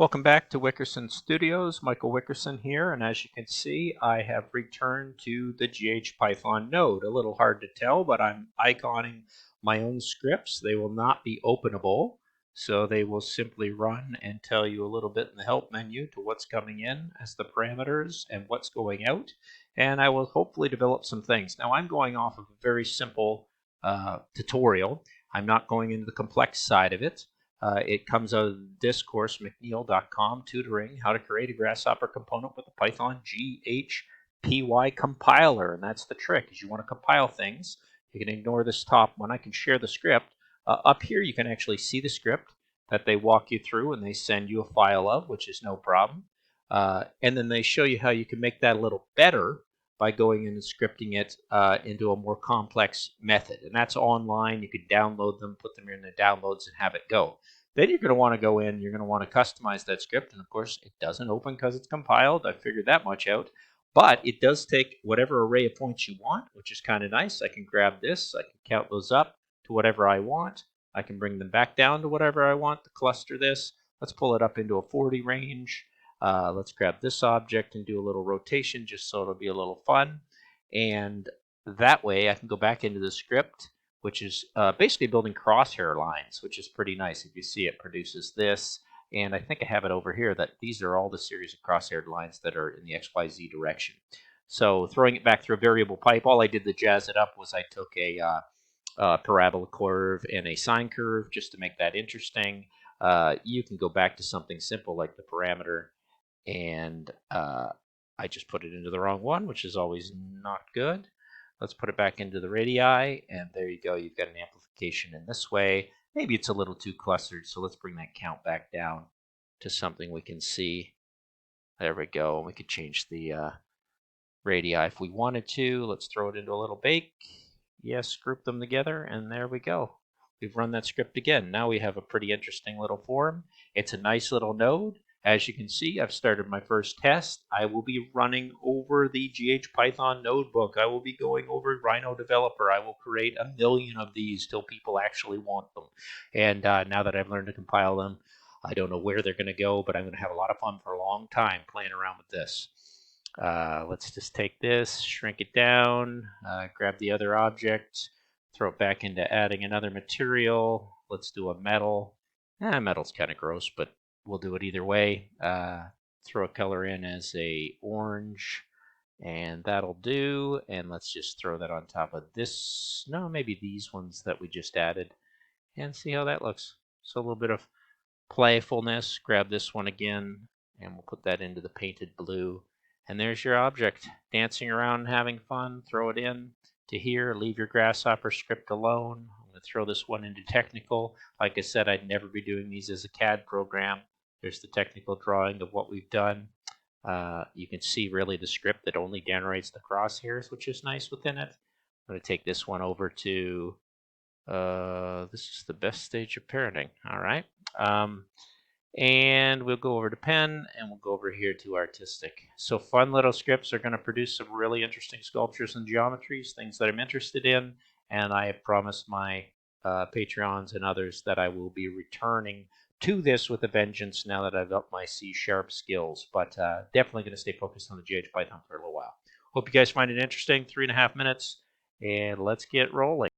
Welcome back to Wickerson Studios. Michael Wickerson here, and as you can see, I have returned to the GH-Python node. A little hard to tell, but I'm iconing my own scripts. They will not be openable, so they will simply run and tell you a little bit in the help menu to what's coming in as the parameters and what's going out, and I will hopefully develop some things. Now, I'm going off of a very simple tutorial. I'm not going into the complex side of it. It comes out of this course, mcneil.com, tutoring how to create a Grasshopper component with a Python GHPY compiler. And that's the trick, is you want to compile things. You can ignore this top one. I can share the script. Up here, you can actually see the script that they walk you through and they send you a file of, which is no problem. And then they show you how you can make that a little better by going in and scripting it into a more complex method. And that's online. You can download them, put them in the downloads, and have it go. Then you're going to want to go in, you're going to want to customize that script. And of course, it doesn't open because it's compiled. I figured that much out. But it does take whatever array of points you want, which is kind of nice. I can grab this. I can count those up to whatever I want. I can bring them back down to whatever I want to cluster this. Let's pull it up into a 40 range. Let's grab this object and do a little rotation just so it'll be a little fun. And that way I can go back into the script, which is basically building crosshair lines, which is pretty nice. If you see, it produces this. And I think I have it over here that these are all the series of crosshair lines that are in the XYZ direction. So throwing it back through a variable pipe, all I did to jazz it up was I took a parabola curve and a sine curve just to make that interesting. You can go back to something simple like the parameter, and I just put it into the wrong one, which is always not good. Let's put it back into the radii, and there you go. You've got an amplification in this way. Maybe it's a little too clustered, so let's bring that count back down to something we can see. There we go. We could change the radii if we wanted to. Let's throw it into a little bake. Yes, group them together, and there we go. We've run that script again. Now we have a pretty interesting little form. It's a nice little node. As you can see, I've started my first test. I will be running over the GH-Python notebook. I will be going over Rhino Developer. I will create 1 million of these till people actually want them. And now that I've learned to compile them, I don't know where they're going to go, but I'm going to have a lot of fun for a long time playing around with this. Let's just take this, shrink it down, grab the other object, throw it back into adding another material. Let's do a metal. Metal's kind of gross, but we'll do it either way. Throw a color in as a orange, and that'll do. And let's just throw that on top of this. No, maybe these ones that we just added, and see how that looks. So a little bit of playfulness. Grab this one again, and we'll put that into the painted blue. And there's your object, dancing around and having fun. Throw it in to here. Leave your Grasshopper script alone. I'm going to throw this one into technical. Like I said, I'd never be doing these as a CAD program. There's the technical drawing of what we've done. You can see really the script that only generates the crosshairs, which is nice within it. I'm going to take this one over to, this is the best stage of parenting. All right. And we'll go over to pen, and we'll go over here to artistic. So fun little scripts are going to produce some really interesting sculptures and geometries, things that I'm interested in. And I have promised my Patreons and others that I will be returning to this with a vengeance now that I've upped my C# skills. But definitely going to stay focused on the GH Python for a little while. Hope you guys find it interesting. 3.5 minutes, and let's get rolling.